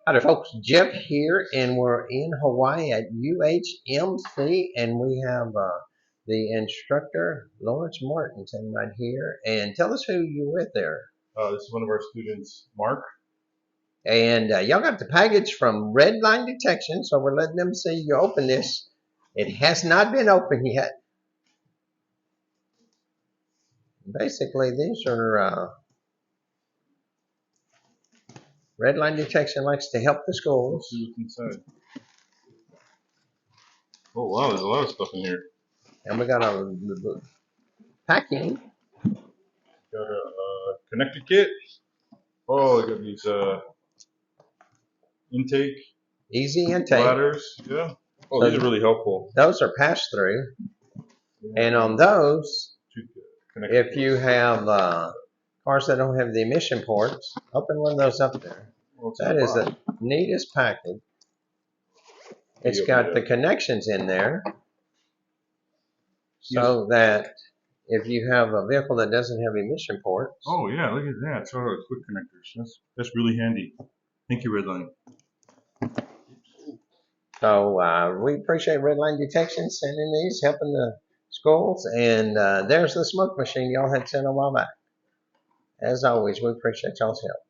Howdy folks, Jeff here, and we're in Hawaii at UHMC, and we have the instructor, Lawrence Martinson, right here. And tell us who you're with there. This is one of our students, Mark. And y'all got the package from Redline Detection, so we're letting them see you open this. It has not been opened yet. Basically, these are Redline Detection likes to help the schools. Let's see what's inside. Oh wow, there's a lot of stuff in here. And we got a packing. Got a connector kit. Oh, I got these intake. Easy intake. Ladders. Yeah. Oh, So these are really helpful. Those are pass through. And on those, if you have cars that don't have the emission ports, open one of those up there. That is the neatest package. It's got the connections in there so that if you have a vehicle that doesn't have emission ports. Oh yeah, look at that. So quick connectors. That's really handy. Thank you, Redline. So we appreciate Redline Detection sending these, helping the schools. And there's the smoke machine y'all had sent a while back. As always, we appreciate y'all's help.